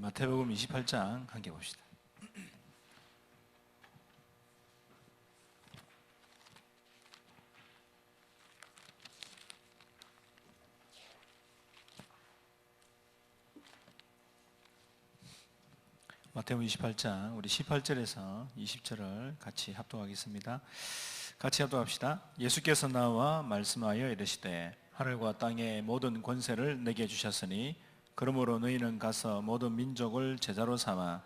마태복음 28장 함께 봅시다. 마태복음 28장 우리 18절에서 20절을 같이 합독하겠습니다. 같이 합독합시다. 예수께서 나와 말씀하여 이르시되 하늘과 땅의 모든 권세를 내게 주셨으니 그러므로 너희는 가서 모든 민족을 제자로 삼아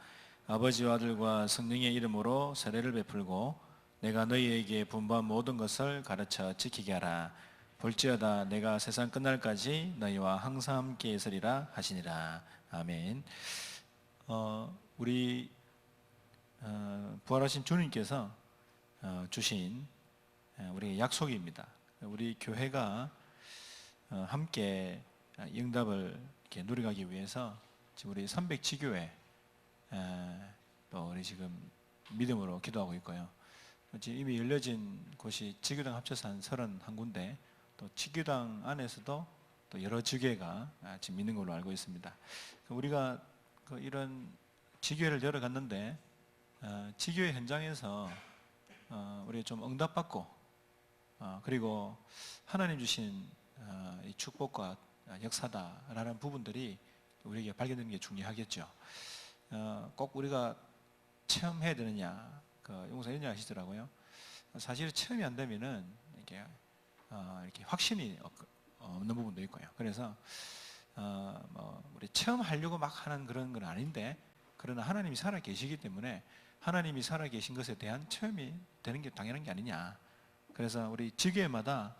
아버지와 아들과 성령의 이름으로 세례를 베풀고 내가 너희에게 분부한 모든 것을 가르쳐 지키게 하라. 볼지어다 내가 세상 끝날까지 너희와 항상 함께 있으리라 하시니라. 아멘. 우리 부활하신 주님께서 주신 우리 약속입니다. 우리 교회가 함께 응답을 이렇게 누려가기 위해서 지금 우리 300지교회 또 우리 지금 믿음으로 기도하고 있고요. 지금 이미 열려진 곳이 지교당 합쳐서 한 31군데, 또 지교당 안에서도 또 여러 지교회가 지금 있는 걸로 알고 있습니다. 우리가 이런 지교회를 열어갔는데 지교회 현장에서 우리 좀 응답받고 그리고 하나님 주신 이 축복과 역사다라는 부분들이 우리에게 발견되는 게 중요하겠죠. 꼭 우리가 체험해야 되느냐, 용사 이런 얘기 하시더라고요. 사실 체험이 안 되면은 이렇게 확신이 없는 부분도 있고요. 그래서 우리 체험하려고 막 하는 그런 건 아닌데, 그러나 하나님이 살아 계시기 때문에 하나님이 살아 계신 것에 대한 체험이 되는 게 당연한 게 아니냐. 그래서 우리 지교회마다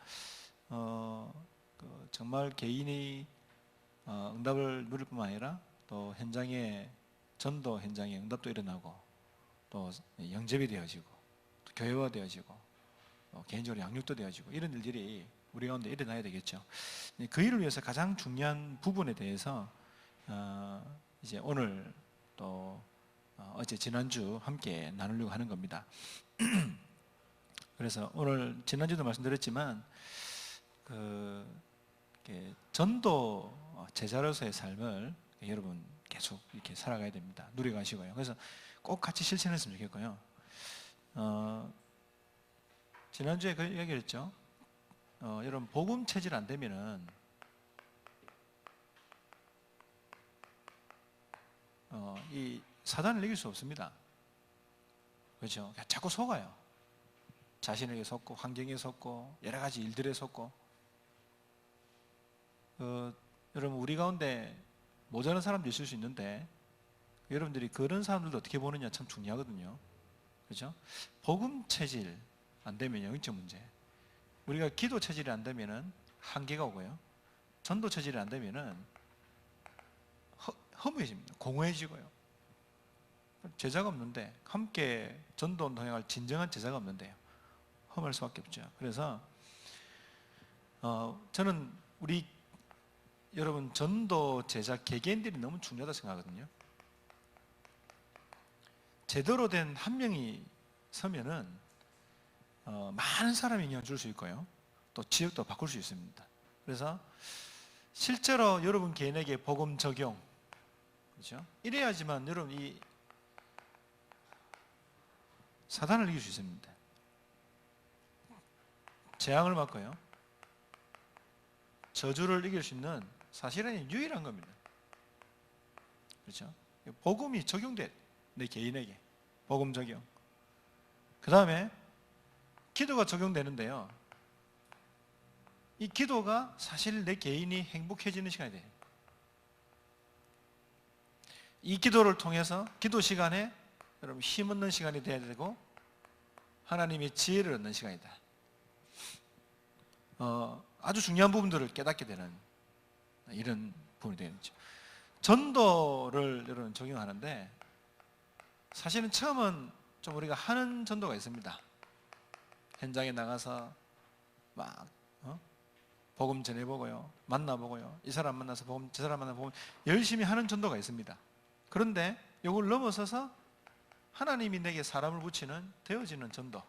정말 개인이 응답을 누릴 뿐만 아니라 또 현장에 전도 현장에 응답도 일어나고 또 영접이 되어지고 또 교회화 되어지고 또 개인적으로 양육도 되어지고 이런 일들이 우리 가운데 일어나야 되겠죠. 그 일을 위해서 가장 중요한 부분에 대해서 이제 오늘 또 어제 지난주 함께 나누려고 하는 겁니다. 그래서 오늘 지난주도 말씀드렸지만 전도 제자로서의 삶을 여러분 계속 이렇게 살아가야 됩니다. 누려가시고요. 그래서 꼭 같이 실천했으면 좋겠고요. 지난주에 그 얘기를 했죠. 여러분 복음 체질 안 되면은 이 사단을 이길 수 없습니다. 그렇죠? 자꾸 속아요. 자신에게 속고 환경에 속고 여러 가지 일들에 속고. 여러분 우리 가운데 모자란 사람도 있을 수 있는데 여러분들이 그런 사람들도 어떻게 보느냐 참 중요하거든요. 그렇죠? 복음 체질 안 되면 영적 문제. 우리가 기도 체질이 안 되면은 한계가 오고요. 전도 체질이 안 되면은 허무해집니다. 공허해지고요. 제자가 없는데, 함께 전도 운동할 진정한 제자가 없는데요. 허무할 수밖에 없죠. 그래서 저는 우리 여러분 전도 제자 개개인들이 너무 중요하다고 생각하거든요. 제대로 된 한 명이 서면은 많은 사람이 영향을 줄 수 있고요. 또 지역도 바꿀 수 있습니다. 그래서 실제로 여러분 개인에게 복음 적용, 그렇죠? 이래야지만 여러분 이 사단을 이길 수 있습니다. 재앙을 막고요. 저주를 이길 수 있는 사실은 유일한 겁니다. 그렇죠? 복음이 적용돼, 내 개인에게 복음 적용. 그 다음에 기도가 적용되는데요. 이 기도가 사실 내 개인이 행복해지는 시간이 돼요. 이 기도를 통해서 기도 시간에 여러분 힘 얻는 시간이 돼야 되고 하나님의 지혜를 얻는 시간이다. 아주 중요한 부분들을 깨닫게 되는 이런 부분이 되겠죠. 전도를 여러분 적용하는데 사실은 처음은 좀 우리가 하는 전도가 있습니다. 현장에 나가서 막 복음 전해보고요, 만나보고요, 이 사람 만나서 복음, 저 사람 만나서 복음 열심히 하는 전도가 있습니다. 그런데 이걸 넘어서서 하나님이 내게 사람을 붙이는 되어지는 전도,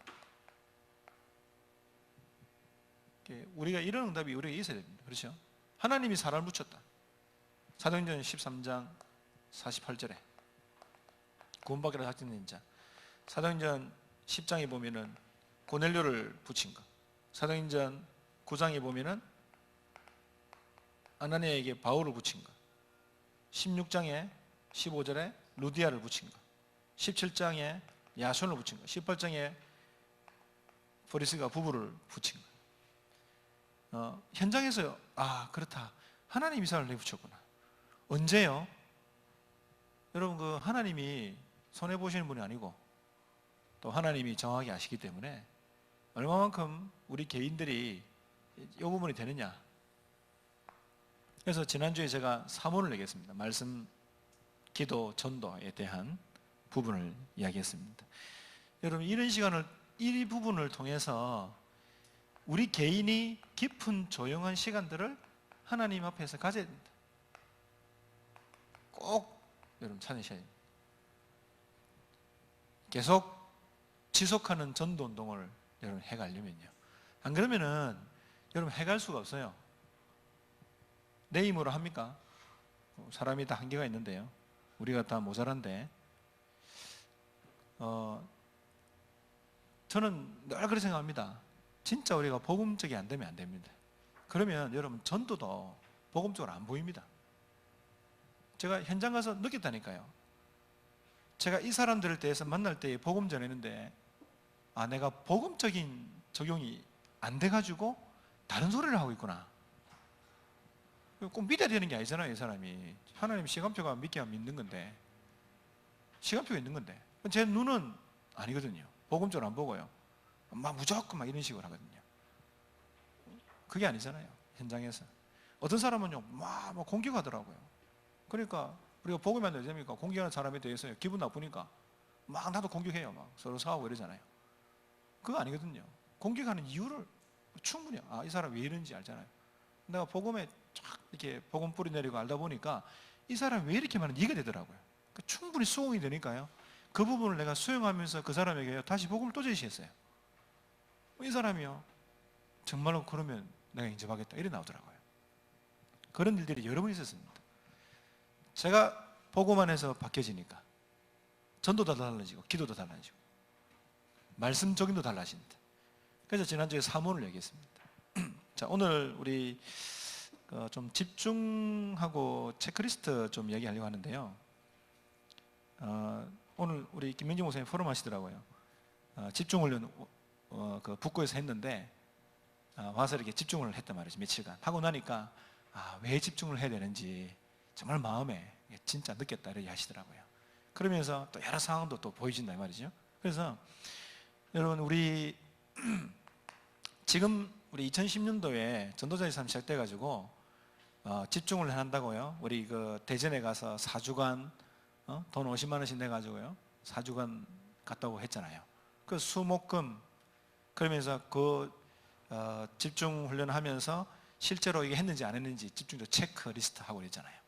우리가 이런 응답이 우리에게 있어야 됩니다. 그렇죠? 하나님이 사람을 붙였다. 사도행전 13장 48절에 구원받기로 작정된 자. 사도행전 10장에 보면은 고넬료를 붙인 거. 사도행전 9장에 보면은 아나니아에게 바울을 붙인 거. 16장에 15절에 루디아를 붙인 거. 17장에 야손을 붙인 거. 18장에 브리스가 부부를 붙인 거. 현장에서 그렇다. 하나님 이사를 내붙였구나. 언제요? 여러분 그 하나님이 손해 보시는 분이 아니고 또 하나님이 정확히 아시기 때문에 얼마만큼 우리 개인들이 이 부분이 되느냐. 그래서 지난주에 제가 사문을 내겠습니다. 말씀, 기도, 전도에 대한 부분을 이야기했습니다. 여러분 이런 시간을 이 부분을 통해서 우리 개인이 깊은 조용한 시간들을 하나님 앞에서 가져야 됩니다. 꼭 여러분 찾으셔야 됩니다. 계속 지속하는 전도 운동을 여러분 해가려면요. 안 그러면은 여러분 해갈 수가 없어요. 내 힘으로 합니까? 사람이 다 한계가 있는데요. 우리가 다 모자란데 저는 늘 그렇게 생각합니다. 진짜 우리가 복음적이 안 되면 안 됩니다. 그러면 여러분 전도도 복음적으로 안 보입니다. 제가 현장 가서 느꼈다니까요. 제가 이 사람들을 대해서 만날 때 복음 전했는데 내가 복음적인 적용이 안 돼가지고 다른 소리를 하고 있구나. 꼭 믿어야 되는 게 아니잖아요. 이 사람이 하나님 시간표가 믿겨야 믿는 건데 시간표가 있는 건데 제 눈은 아니거든요. 복음적으로 안 보고요. 막 무조건 이런 식으로 하거든요. 그게 아니잖아요. 현장에서 어떤 사람은요 막 공격하더라고요. 그러니까 우리가 복음이 안 되니까 공격하는 사람에 대해서 기분 나쁘니까 막 나도 공격해요. 막 서로 싸우고 이러잖아요. 그거 아니거든요. 공격하는 이유를 충분히 이 사람 왜 이런지 알잖아요. 내가 복음에 쫙 이렇게 복음 뿌리 내리고 알다 보니까 이 사람 왜 이렇게 많은지 이해가 되더라고요. 그러니까 충분히 수긍이 되니까요. 그 부분을 내가 수용하면서 그 사람에게 다시 복음을 또 제시했어요. 이 사람이요 정말로 그러면 내가 인정하겠다 이래 나오더라고요. 그런 일들이 여러 번 있었습니다. 제가 복음 안에서 바뀌어지니까 전도도 달라지고 기도도 달라지고 말씀 적용도 달라집니다. 그래서 지난주에 사문을 얘기했습니다. 자, 오늘 우리 좀 집중하고 체크리스트 좀 얘기하려고 하는데요. 오늘 우리 김명진 목사님 포럼 하시더라고요. 집중훈련 그 북구에서 했는데 와서 이렇게 집중을 했단 말이죠. 며칠간 하고 나니까 왜 집중을 해야 되는지 정말 마음에 진짜 느꼈다 이렇게 하시더라고요. 그러면서 또 여러 상황도 또 보여진다 이 말이죠. 그래서 여러분 우리 지금 우리 2010년도에 전도자의 삶 시작돼 가지고 집중을 한다고요. 우리 그 대전에 가서 4주간 돈 50만 원씩 내 가지고요 4주간 갔다고 했잖아요. 그 수목금 그러면서 그 집중 훈련하면서 실제로 이게 했는지 안 했는지 집중도 체크리스트 하고 그랬잖아요.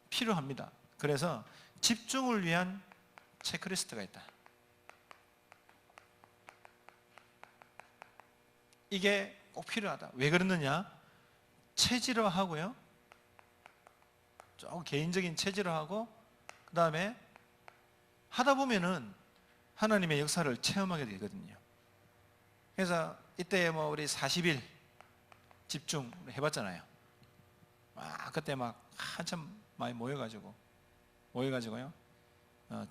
필요합니다. 그래서 집중을 위한 체크리스트가 있다. 이게 꼭 필요하다. 왜 그러느냐? 체질화하고요. 조금 개인적인 체질화하고 그 다음에 하다 보면은 하나님의 역사를 체험하게 되거든요. 그래서 이때 뭐 우리 40일 집중 해봤잖아요. 그때 막 한참 많이 모여가지고요.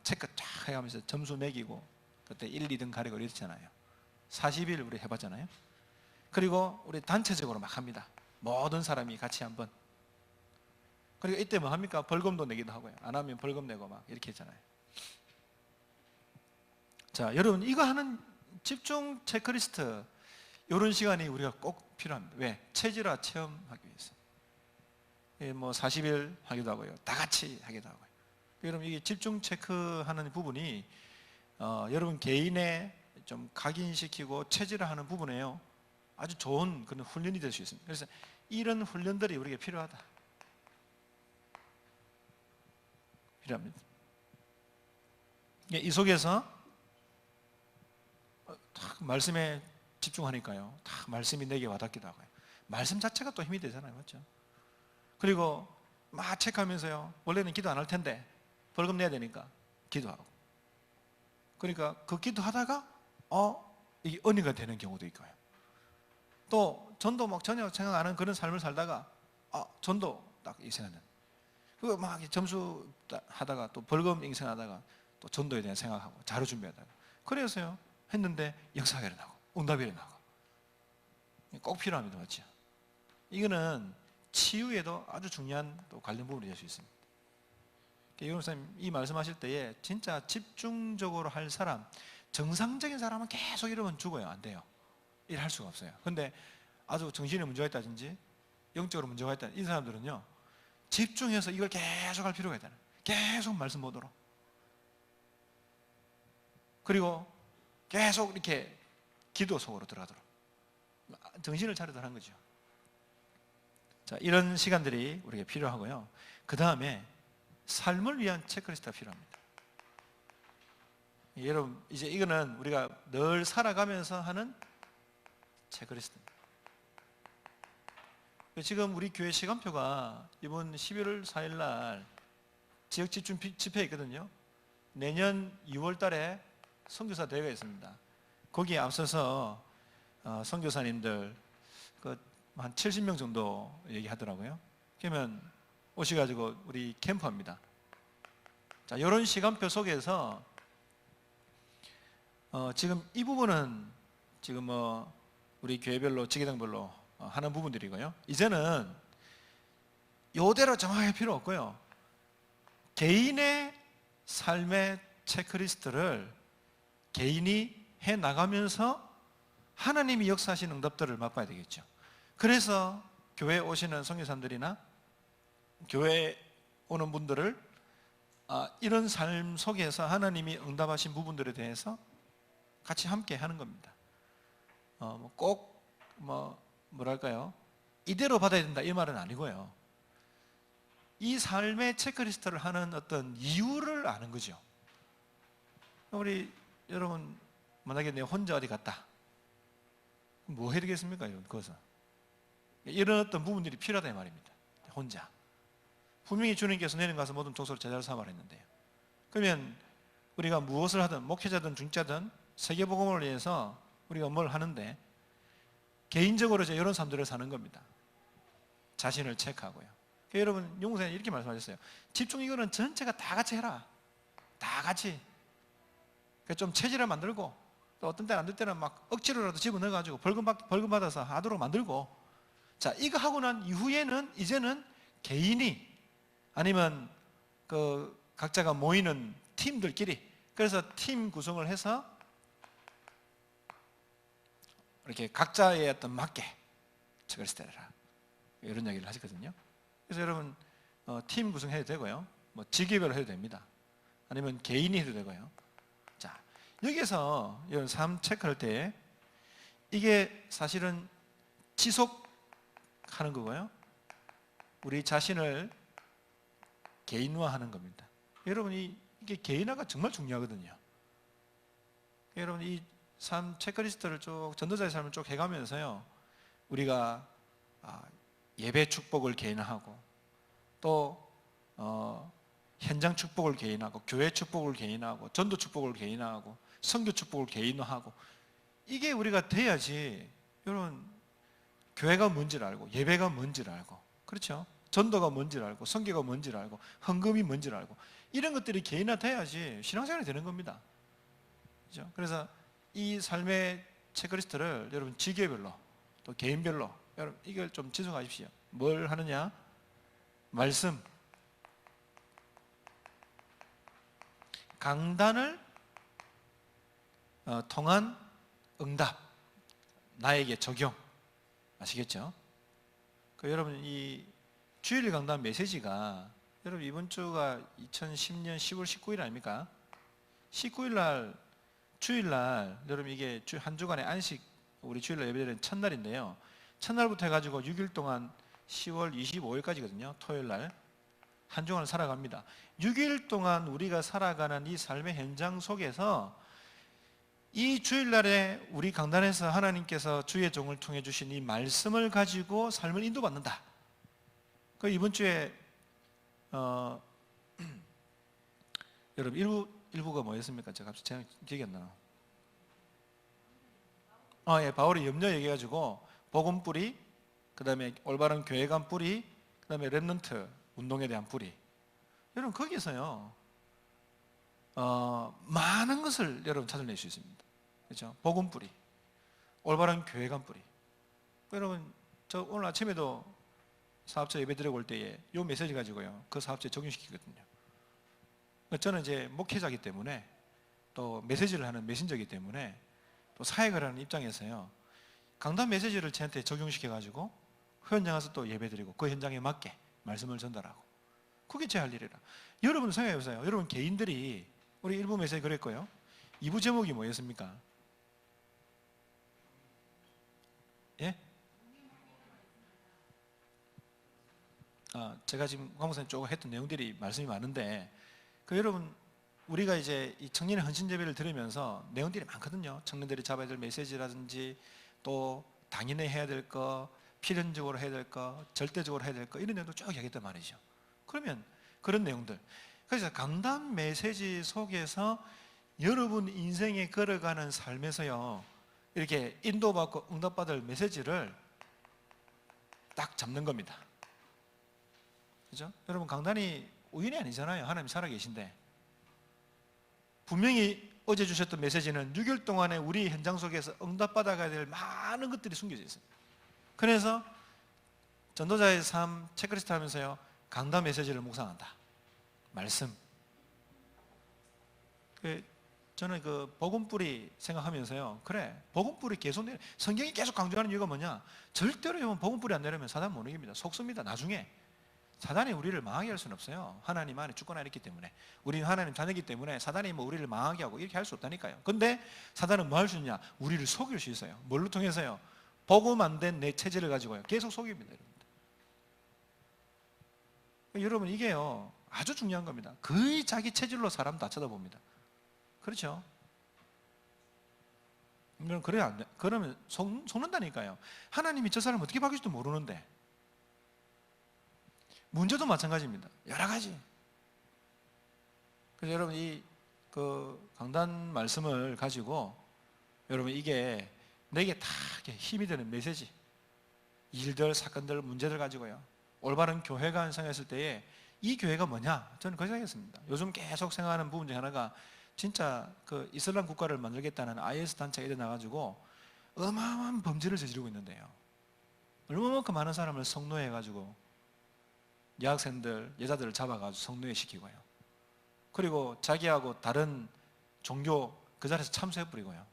체크 쫙 해가면서 점수 매기고 그때 1, 2등 가리고 이랬잖아요. 40일 우리 해봤잖아요. 그리고 우리 단체적으로 막 합니다. 모든 사람이 같이 한번. 그리고 이때 뭐 합니까? 벌금도 내기도 하고요. 안 하면 벌금 내고 막 이렇게 했잖아요. 자, 여러분 이거 하는 집중 체크리스트 이런 시간이 우리가 꼭 필요합니다. 왜? 체질화 체험하기 위해서. 뭐 40일 하기도 하고요. 다 같이 하기도 하고요. 여러분 이게 집중 체크하는 부분이 여러분 개인의 좀 각인시키고 체질화하는 부분에요. 아주 좋은 그런 훈련이 될 수 있습니다. 그래서 이런 훈련들이 우리에게 필요합니다. 이 속에서 말씀에 집중하니까요. 다 말씀이 내게 와닿기도 하고요. 말씀 자체가 또 힘이 되잖아요. 맞죠? 그리고 막 체크하면서요. 원래는 기도 안 할 텐데 벌금 내야 되니까 기도하고. 그러니까 그 기도하다가 이게 은혜가 되는 경우도 있고요. 또 전도 막 전혀 생각 안 하는 그런 삶을 살다가 전도 딱 이 생각은. 그거 막 점수 하다가 또 벌금 인생하다가 또 전도에 대한 생각하고 자료 준비하다가 그래서요 했는데 역사가 일어나고 응답이 일어나고 꼭 필요합니다. 맞죠? 이거는 치유에도 아주 중요한 또 관련 부분이 될 수 있습니다. 이용 목사님 이 말씀하실 때에 진짜 집중적으로 할 사람, 정상적인 사람은 계속 이러면 죽어요. 안 돼요. 일할 수가 없어요. 근데 아주 정신에 문제가 있다든지 영적으로 문제가 있다 이 사람들은요 집중해서 이걸 계속 할 필요가 있다는, 계속 말씀 보도록, 그리고 계속 이렇게 기도 속으로 들어가도록 정신을 차리도록 하는 거죠. 자, 이런 시간들이 우리에게 필요하고요. 그 다음에 삶을 위한 체크리스트가 필요합니다. 여러분, 이제 이거는 우리가 늘 살아가면서 하는 체크리스트입니다. 지금 우리 교회 시간표가 이번 11월 4일 날 지역 집중 집회 있거든요. 내년 6월 달에 선교사 대회가 있습니다. 거기에 앞서서 선교사님들 한 70명 정도 얘기하더라고요. 그러면 오셔가지고 우리 캠프합니다. 자, 이런 시간표 속에서 지금 이 부분은 지금 우리 교회별로 지계당별로 하는 부분들이고요. 이제는 요대로 정확히 할 필요 없고요. 개인의 삶의 체크리스트를 개인이 해 나가면서 하나님이 역사하신 응답들을 맛봐야 되겠죠. 그래서 교회에 오시는 선교사님들이나 교회에 오는 분들을 이런 삶 속에서 하나님이 응답하신 부분들에 대해서 같이 함께 하는 겁니다. 꼭 뭐랄까요? 이대로 받아야 된다 이 말은 아니고요. 이 삶의 체크리스트를 하는 어떤 이유를 아는 거죠. 우리 여러분 만약에 내가 혼자 어디 갔다. 뭐 해야 되겠습니까? 그것은. 이런 어떤 부분들이 필요하다 이 말입니다. 혼자. 분명히 주님께서 내년 가서 모든 족속을 제자로 삼으라 했는데요. 그러면 우리가 무엇을 하든 목회자든 중자든 세계복음을 위해서 우리가 뭘 하는데 개인적으로 이제 이런 삶들을 사는 겁니다. 자신을 체크하고요. 여러분 용사님 이렇게 말씀하셨어요. 집중 이거는 전체가 다 같이 해라. 다 같이. 좀 체질을 만들고 또 어떤 때는 안 될 때는 막 억지로라도 집어넣어가지고 벌금 받아서 하도록 만들고, 자 이거 하고 난 이후에는 이제는 개인이 아니면 그 각자가 모이는 팀들끼리, 그래서 팀 구성을 해서 이렇게 각자의 어떤 맞게 체크리스트를 해라 이런 얘기를 하시거든요. 그래서 여러분 팀 구성해도 되고요, 뭐 직위별로 해도 됩니다. 아니면 개인이 해도 되고요. 자 여기서 이런 삶 체크할 때 이게 사실은 지속하는 거고요. 우리 자신을 개인화하는 겁니다. 여러분이 이게 개인화가 정말 중요하거든요. 여러분 이 삶 체크리스트를 쭉 전도자의 삶을 쭉 해가면서요, 우리가 예배 축복을 개인화하고 또 현장 축복을 개인화하고 교회 축복을 개인화하고 전도 축복을 개인화하고 선교 축복을 개인화하고, 이게 우리가 돼야지 여러분 교회가 뭔지를 알고 예배가 뭔지를 알고, 그렇죠? 전도가 뭔지를 알고 선교가 뭔지를 알고 헌금이 뭔지를 알고 이런 것들이 개인화돼야지 신앙생활이 되는 겁니다. 그렇죠? 그래서 이 삶의 체크리스트를 여러분 지교별로 또 개인별로 여러분 이걸 좀 지속하십시오. 뭘 하느냐? 말씀, 강단을 통한 응답, 나에게 적용. 아시겠죠? 여러분 이 주일 강단 메시지가 여러분 이번 주가 2010년 10월 19일 아닙니까? 19일 날 주일 날 여러분 이게 한 주간의 안식, 우리 주일날 예배드리는 첫날인데요. 첫날부터 해가지고 6일 동안 10월 25일까지거든요. 토요일 날 한 주간을 살아갑니다. 6일 동안 우리가 살아가는 이 삶의 현장 속에서 이 주일날에 우리 강단에서 하나님께서 주의 종을 통해 주신 이 말씀을 가지고 삶을 인도받는다. 이번 주에 어, 여러분 일부가 뭐였습니까? 제가 갑자기 기억이 안 나요. 예, 바울이 염려 얘기해가지고 복음 뿌리, 그 다음에 올바른 교회관 뿌리, 그 다음에 렘넌트 운동에 대한 뿌리. 여러분 거기서요 많은 것을 여러분 찾아낼 수 있습니다. 그렇죠? 복음 뿌리, 올바른 교회관 뿌리. 여러분 저 오늘 아침에도 사업자 예배 드리고 올 때에 이 메시지 가지고요 그 사업자에 적용시키거든요. 저는 이제 목회자이기 때문에 또 메시지를 하는 메신저이기 때문에 또 사역을 하는 입장에서요 강단 메시지를 저한테 적용시켜 가지고 현장 가서 또 예배 드리고 그 현장에 맞게 말씀을 전달하고 그게 제 할 일이라. 여러분 생각해 보세요. 여러분 개인들이 우리 1부 메시지 그랬고요 2부 제목이 뭐였습니까? 예? 제가 지금 광목사님 조금 했던 내용들이 말씀이 많은데 여러분 우리가 이제 이 청년의 헌신 예배를 들으면서 내용들이 많거든요. 청년들이 잡아야 될 메시지라든지 또 당연히 해야 될 거, 필연적으로 해야 될 거, 절대적으로 해야 될 거 이런 내용도 쭉 얘기했단 말이죠. 그러면 그런 내용들. 그래서 강단 메시지 속에서 여러분 인생에 걸어가는 삶에서요 이렇게 인도받고 응답받을 메시지를 딱 잡는 겁니다. 그죠? 여러분 강단이 우연이 아니잖아요. 하나님 살아계신데 분명히 어제 주셨던 메시지는 6일 동안에 우리 현장 속에서 응답받아가야 될 많은 것들이 숨겨져 있습니다. 그래서 전도자의 삶 체크리스트 하면서요 강단 메시지를 묵상한다. 말씀. 저는 그 복음뿌리 생각하면서요 그래 복음뿌리 계속 성경이 계속 강조하는 이유가 뭐냐, 절대로 여러분 복음뿌리 안 내려면 사단 못 이깁니다. 속습니다. 나중에 사단이 우리를 망하게 할 수는 없어요. 하나님 안에 주권 안에 있기 때문에. 우리는 하나님 자녀이기 때문에 사단이 뭐 우리를 망하게 하고 이렇게 할 수 없다니까요. 근데 사단은 뭐 할 수 있냐? 우리를 속일 수 있어요. 뭘로 통해서요? 복음 안 된 내 체질을 가지고요 계속 속입니다. 여러분 이게요 아주 중요한 겁니다. 거의 자기 체질로 사람 다 쳐다봅니다. 그렇죠? 그래야 안 돼. 그러면 속는다니까요. 하나님이 저 사람 어떻게 바뀔지도 모르는데. 문제도 마찬가지입니다. 여러 가지. 그래서 여러분 그 강단 말씀을 가지고 여러분 이게 내게 다 힘이 되는 메시지, 일들, 사건들, 문제들 가지고요 올바른 교회가 완성했을 때에 이 교회가 뭐냐? 저는 그 생각했습니다. 요즘 계속 생각하는 부분 중에 하나가 진짜 그 이슬람 국가를 만들겠다는 IS 단체가 일어나가지고 어마어마한 범죄를 저지르고 있는데요. 얼마만큼 많은 사람을 성노해가지고 여학생들, 여자들을 잡아가지고 성노예시키고요. 그리고 자기하고 다른 종교 그 자리에서 참수해버리고요.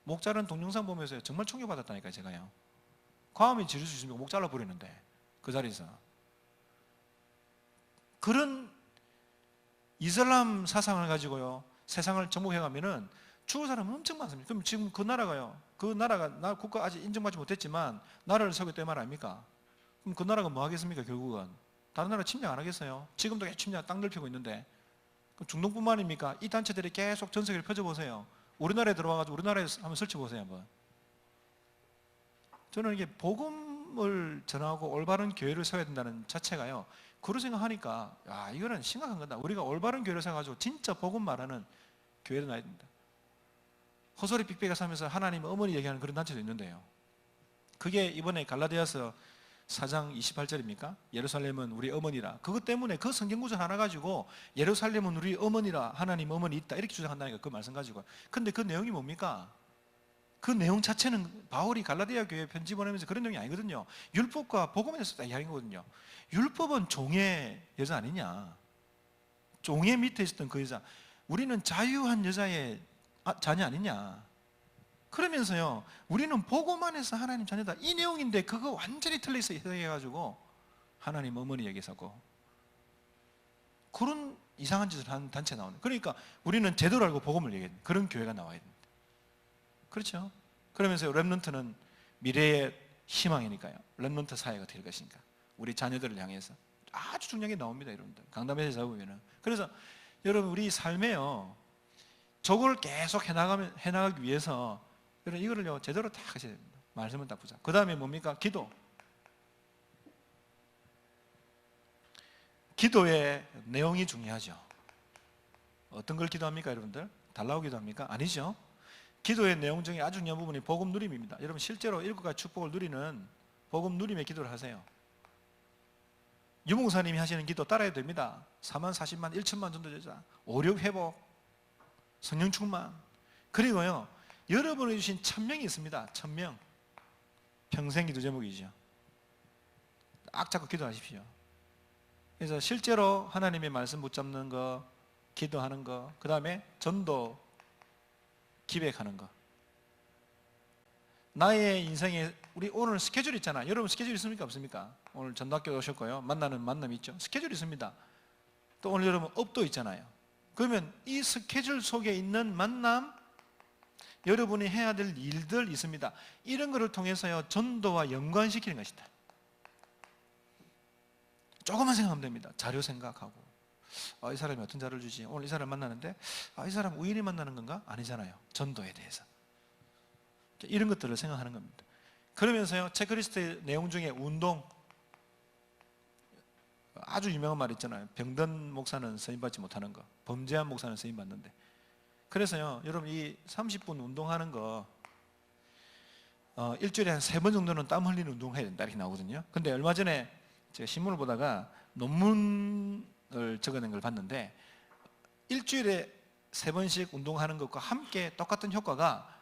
목 자른 동영상 보면서 정말 충격받았다니까요, 제가요. 과음이 지를 수 있으면 목 잘라버리는데, 그 자리에서. 그런 이슬람 사상을 가지고요, 세상을 정복해가면은 죽을 사람은 엄청 많습니다. 그럼 지금 그 나라가 국가 아직 인정받지 못했지만, 나라를 세우겠다는 말 아닙니까? 그럼 그 나라가 뭐 하겠습니까, 결국은? 다른 나라 침략 안 하겠어요? 지금도 침략 땅 넓히고 있는데 중동뿐만입니까? 이 단체들이 계속 전 세계를 펴져보세요. 우리나라에 들어와가지고 우리나라에서 한번 설치보세요 한번. 저는 이게 복음을 전하고 올바른 교회를 세워야 된다는 자체가요 그런 생각하니까 이거는 심각한 거다. 우리가 올바른 교회를 세워가지고 진짜 복음 말하는 교회를 놔야 된다. 헛소리 삑삑하게 하면서 하나님 어머니 얘기하는 그런 단체도 있는데요, 그게 이번에 갈라디아서 4장 28절입니까? 예루살렘은 우리 어머니라. 그것 때문에 그 성경구절 하나 가지고 예루살렘은 우리 어머니라, 하나님 어머니 있다 이렇게 주장한다니까, 그 말씀 가지고. 근데 그 내용이 뭡니까? 그 내용 자체는 바울이 갈라디아 교회에 편지 보내면서 그런 내용이 아니거든요. 율법과 복음에 대해서 이야기하는 거거든요. 율법은 종의 여자 아니냐, 종의 밑에 있었던 그 여자, 우리는 자유한 여자의 자녀 아니냐, 그러면서요 우리는 복음 안에서 하나님 자녀다 이 내용인데 그거 완전히 틀려서 해석해가지고 하나님 어머니 얘기하고 그런 이상한 짓을 하는 단체가 나오는. 그러니까 우리는 제대로 알고 복음을 얘기해. 그런 교회가 나와야 됩니다. 그렇죠? 그러면서 렘넌트는 미래의 희망이니까요. 렘넌트 사회가 될 것이니까 우리 자녀들을 향해서 아주 중요한 게 나옵니다. 여러분들 강단에서 잡으면은. 그래서 여러분 우리 삶에요 저걸 계속 해나가기 위해서 여러분 이거를요 제대로 다 하셔야 됩니다. 말씀을 딱 보자. 그 다음에 뭡니까? 기도. 기도의 내용이 중요하죠. 어떤 걸 기도합니까, 여러분들? 달라고 기도합니까? 아니죠. 기도의 내용 중에 아주 중요한 부분이 복음 누림입니다. 여러분 실제로 7가지 축복을 누리는 복음 누림의 기도를 하세요. 유목사님이 하시는 기도 따라야 됩니다. 4만, 40만, 1천만 전도제자, 오력 회복, 성령 충만, 그리고요 여러분이 주신 1000명이 있습니다. 1000명. 평생 기도 제목이죠. 딱 잡고 기도하십시오. 그래서 실제로 하나님의 말씀 붙잡는 거, 기도하는 거, 그 다음에 전도 기획하는 거. 나의 인생에 우리 오늘 스케줄 있잖아. 여러분 스케줄 있습니까? 없습니까? 오늘 전도학교 오셨고요. 만나는 만남 있죠. 스케줄 있습니다. 또 오늘 여러분 업도 있잖아요. 그러면 이 스케줄 속에 있는 만남, 여러분이 해야 될 일들 있습니다. 이런 것을 통해서요 전도와 연관시키는 것이다. 조금만 생각하면 됩니다. 자료 생각하고, 이 사람이 어떤 자료를 주지? 오늘 이 사람 만나는데 이 사람 우연히 만나는 건가? 아니잖아요. 전도에 대해서 이런 것들을 생각하는 겁니다. 그러면서요 체크리스트의 내용 중에 운동, 아주 유명한 말 있잖아요. 병든 목사는 쓰임받지 못하는 거, 범죄한 목사는 쓰임받는데. 그래서요 여러분 이 30분 운동하는 거 일주일에 한 3번 정도는 땀 흘리는 운동을 해야 된다 이렇게 나오거든요. 근데 얼마 전에 제가 신문을 보다가 논문을 적어낸 걸 봤는데 일주일에 3번씩 운동하는 것과 함께 똑같은 효과가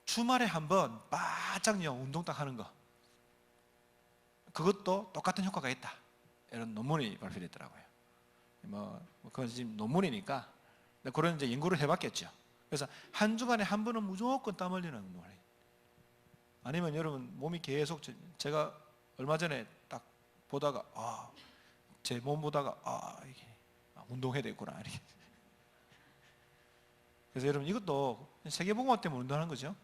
주말에 한번 바짝 운동 딱 하는 거, 그것도 똑같은 효과가 있다, 이런 논문이 발표됐더라고요. 그건 지금 논문이니까 그런 이제 연구를 해봤겠죠. 그래서 한 주간에 한 번은 무조건 땀 흘리는 운동을 해요. 아니면 여러분 몸이 계속, 제가 얼마 전에 딱 보다가 제 몸 보다가 이게 운동해야 되겠구나 이렇게. 그래서 여러분 이것도 세계복음화 때문에 운동하는 거죠.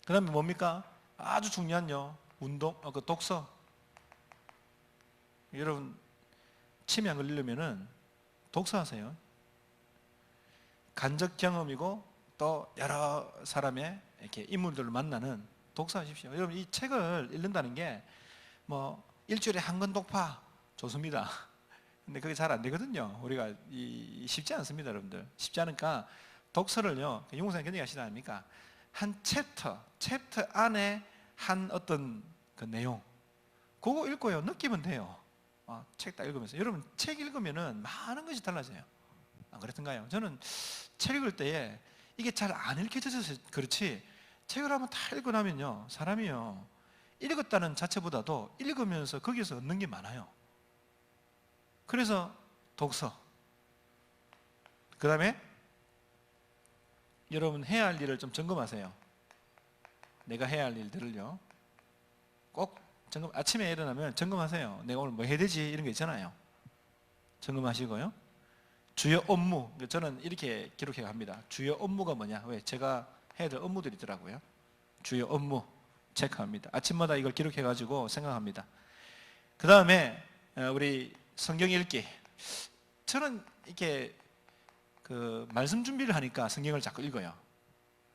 그 다음에 뭡니까? 아주 중요한요 운동, 그 독서. 여러분 치매 안 걸리려면은 독서하세요. 간접 경험이고 또 여러 사람의 이렇게 인물들을 만나는 독서하십시오. 여러분 이 책을 읽는다는 게 일주일에 한 권 독파 좋습니다. 근데 그게 잘 안 되거든요. 우리가 쉽지 않습니다, 여러분들. 쉽지 않으니까 독서를요, 유목사님 그런 얘기 하시지 않습니까? 한 챕터 안에 한 어떤 그 내용, 그거 읽고요 느끼면 돼요. 책 딱 읽으면서. 여러분 책 읽으면은 많은 것이 달라져요. 안 그랬던가요? 저는 책 읽을 때에 이게 잘 안 읽혀져서 그렇지, 책을 한번 다 읽고 나면요 사람이요 읽었다는 자체보다도 읽으면서 거기서 얻는 게 많아요. 그래서 독서, 그 다음에 여러분 해야 할 일을 좀 점검하세요. 내가 해야 할 일들을요 꼭 점검, 아침에 일어나면 점검하세요. 내가 오늘 뭐 해야 되지, 이런 거 있잖아요. 점검하시고요. 주요 업무, 저는 이렇게 기록해 갑니다. 주요 업무가 뭐냐, 왜 제가 해야 될 업무들이 있더라고요. 주요 업무 체크합니다. 아침마다 이걸 기록해 가지고 생각합니다. 그 다음에 우리 성경 읽기. 저는 이렇게 그 말씀 준비를 하니까 성경을 자꾸 읽어요.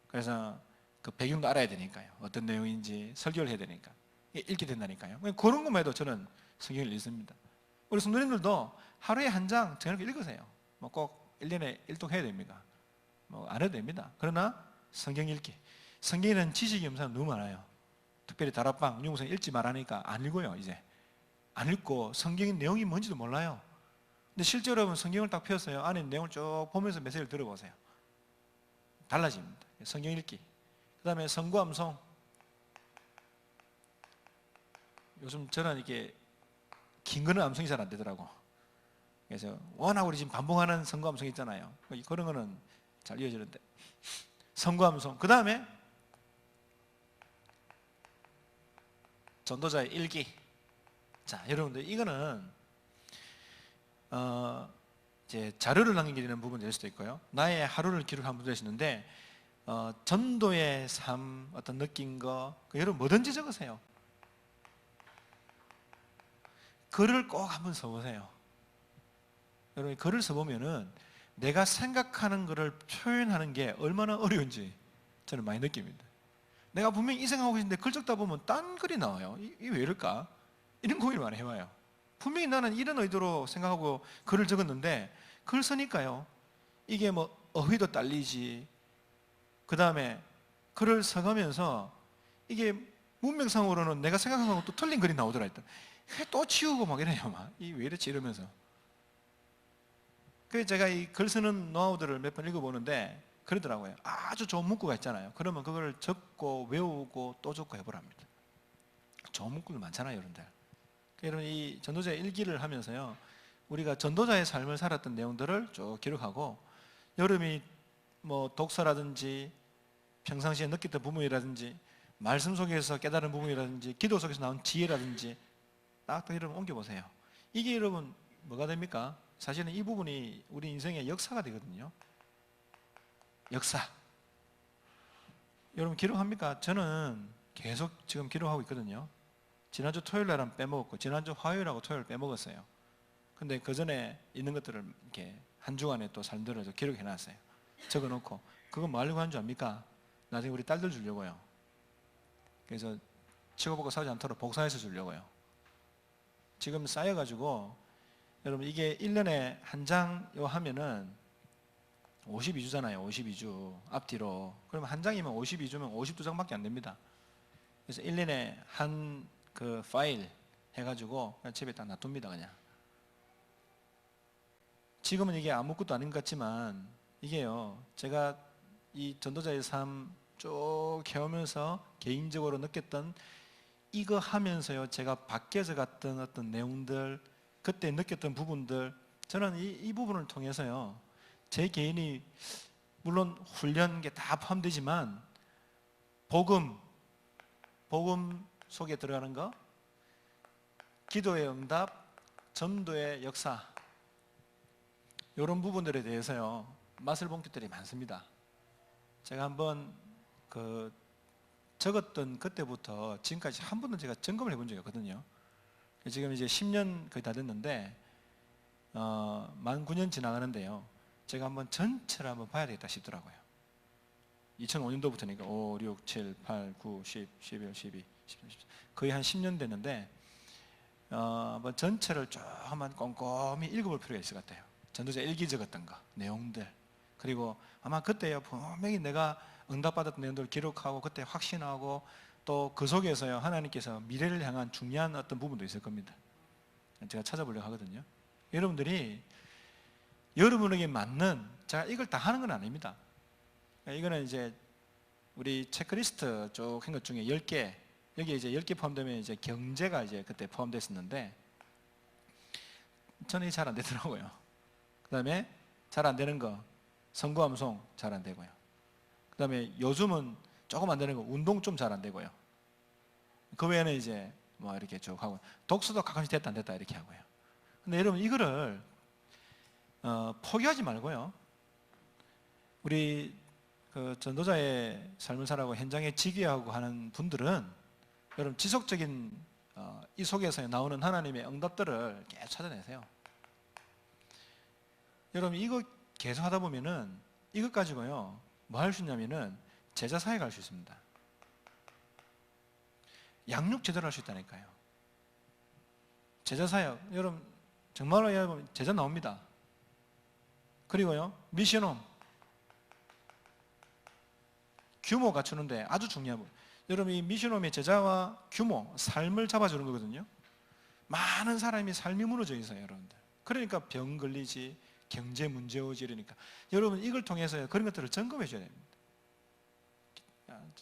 그래서 그 배경도 알아야 되니까요. 어떤 내용인지 설교를 해야 되니까 읽게 된다니까요. 그런 것만 해도 저는 성경을 읽습니다. 우리 성도님들도 하루에 한 장 정해놓고 읽으세요. 꼭 1년에 1독 해야 됩니까? 안 해도 됩니다. 그러나 성경 읽기. 성경에는 지식이 없는 사람 너무 많아요. 특별히 다락방, 유목사님 읽지 말라니까 안 읽어요. 이제 안 읽고 성경의 내용이 뭔지도 몰라요. 근데 실제로 여러분 성경을 딱 펴서요 안에 내용을 쭉 보면서 메시지를 들어보세요. 달라집니다. 성경 읽기. 그 다음에 성구암송. 요즘 저는 이게 긴 거는 암송이 잘 안 되더라고. 그래서 워낙 우리 지금 반복하는 성구암송 있잖아요. 그런 거는 잘 이어지는데 성구암송. 그 다음에 전도자의 일기. 자, 여러분들 이거는 이제 자료를 남기는 부분이 될 수도 있고요. 나의 하루를 기록한 분도 되시는데 전도의 삶, 어떤 느낀 거, 여러분 뭐든지 적으세요. 글을 꼭 한번 써보세요. 여러분 글을 써보면은 내가 생각하는 것을 표현하는 게 얼마나 어려운지 저는 많이 느낍니다. 내가 분명히 이 생각하고 있는데 글 적다 보면 딴 글이 나와요. 이게 왜 이럴까? 이런 고민을 많이 해봐요. 분명히 나는 이런 의도로 생각하고 글을 적었는데 글을 쓰니까요, 이게 뭐 어휘도 딸리지, 그 다음에 글을 써가면서 이게 문맥상으로는 내가 생각한 거하고 또 틀린 글이 나오더라 했다. 또 치우고 막 이래요. 막 이 왜 이렇지 이러면서. 그래서 제가 이 글 쓰는 노하우들을 몇 번 읽어보는데 그러더라고요. 아주 좋은 문구가 있잖아요. 그러면 그걸 적고 외우고 또 적고 해보랍니다. 좋은 문구들 많잖아요, 여러분들. 여러분, 이 전도자의 일기를 하면서요, 우리가 전도자의 삶을 살았던 내용들을 쭉 기록하고, 여러분이 뭐 독서라든지 평상시에 느꼈던 부분이라든지 말씀 속에서 깨달은 부분이라든지 기도 속에서 나온 지혜라든지 딱 여러분 옮겨보세요. 이게 여러분 뭐가 됩니까? 사실은 이 부분이 우리 인생의 역사가 되거든요. 역사. 여러분 기록합니까? 저는 계속 지금 기록하고 있거든요. 지난주 토요일 날은 빼먹었고 지난주 화요일하고 토요일 빼먹었어요. 근데 그 전에 있는 것들을 이렇게 한 주간에 또 삶들을 기록해 놨어요. 적어놓고. 그거 뭐 하려고 하는 줄 압니까? 나중에 우리 딸들 주려고요. 그래서 치고받고 싸우지 않도록 복사해서 주려고요. 지금 쌓여가지고 여러분 이게 1년에 한 장 하면은 52주잖아요. 52주 앞뒤로. 그러면 한 장이면 52주면 52장밖에 안 됩니다. 그래서 1년에 한 그 파일 해가지고 그냥 집에 딱 놔둡니다. 그냥. 지금은 이게 아무것도 아닌 것 같지만 이게요, 제가 이 전도자의 삶 쭉 해오면서 개인적으로 느꼈던 이거 하면서요, 제가 바뀌어져 갔던 어떤 내용들, 그때 느꼈던 부분들, 저는 이 부분을 통해서요, 제 개인이 물론 훈련 게 다 포함되지만 복음 속에 들어가는 거, 기도의 응답, 전도의 역사, 이런 부분들에 대해서요, 맛을 본 것들이 많습니다. 제가 한번 그 적었던 그때부터 지금까지 한 번도 제가 점검을 해본 적이 없거든요. 지금 이제 10년 거의 다 됐는데 만 9년 지나가는데요, 제가 한번 전체를 한번 봐야 되겠다 싶더라고요. 2005년도부터니까 5, 6, 7, 8, 9, 10, 11, 12, 13, 14 거의 한 10년 됐는데 한번 전체를 쭉 한번 꼼꼼히 읽어볼 필요가 있을 것 같아요. 전도자 일기 적었던 거, 내용들, 그리고 아마 그때요 분명히 내가 응답받았던 내용들을 기록하고 그때 확신하고 또 그 속에서요 하나님께서 미래를 향한 중요한 어떤 부분도 있을 겁니다. 제가 찾아보려고 하거든요. 여러분들이 여러분에게 맞는, 제가 이걸 다 하는 건 아닙니다. 이거는 이제 우리 체크리스트 쭉 한 것 중에 10개, 여기에 이제 10개 포함되면 이제 경제가 이제 그때 포함됐었는데 저는 잘 안 되더라고요. 그 다음에 잘 안 되는 거, 선구암송 잘 안 되고요. 그 다음에 요즘은 조금 안 되는 거, 운동 좀 잘 안 되고요. 그 외에는 이제 뭐 이렇게 쭉 하고, 독서도 가끔씩 됐다 안 됐다 이렇게 하고요. 근데 여러분 이거를 포기하지 말고요. 우리 그 전도자의 삶을 살아가고 현장에 지기하고 하는 분들은 여러분 지속적인 이 속에서 나오는 하나님의 응답들을 계속 찾아내세요. 여러분 이거 계속 하다 보면은 이것 가지고요 뭐 할 수 있냐면은 제자 사역을 할 수 있습니다. 양육 제대로 할 수 있다니까요. 제자 사역, 여러분 정말로 여러분 제자 나옵니다. 그리고요 미션홈 규모 갖추는데 아주 중요한 부분. 여러분 이 미션홈의 제자와 규모, 삶을 잡아주는 거거든요. 많은 사람이 삶이 무너져 있어요, 여러분들. 그러니까 병 걸리지, 경제 문제 오지 이러니까 여러분 이걸 통해서 그런 것들을 점검해 줘야 됩니다.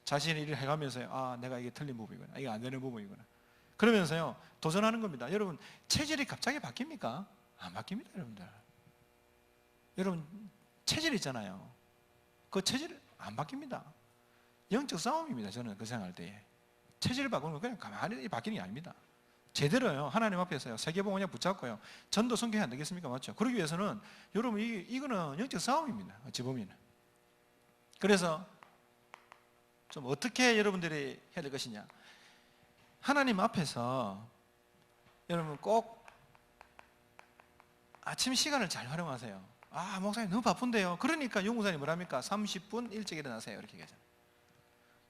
자신의 일을 해가면서요, 아 내가 이게 틀린 부분이구나, 이게 안 되는 부분이구나, 그러면서요 도전하는 겁니다. 여러분 체질이 갑자기 바뀝니까? 안 바뀝니다, 여러분들. 여러분 체질 있잖아요. 그 체질 안 바뀝니다. 영적 싸움입니다. 저는 그 생각할 때에 체질을 바꾸는 건 그냥 가만히 바뀌는 게 아닙니다. 제대로요 하나님 앞에서요 세계복음 그냥 붙잡고요 전도 선교해야 안 되겠습니까? 맞죠? 그러기 위해서는 여러분 이거는 영적 싸움입니다. 어찌 보면. 그래서 좀 어떻게 여러분들이 해야 될 것이냐, 하나님 앞에서 여러분 꼭 아침 시간을 잘 활용하세요. 아 목사님 너무 바쁜데요. 그러니까 용무사님 뭐랍니까? 30분 일찍 일어나세요 이렇게 얘기하잖아요.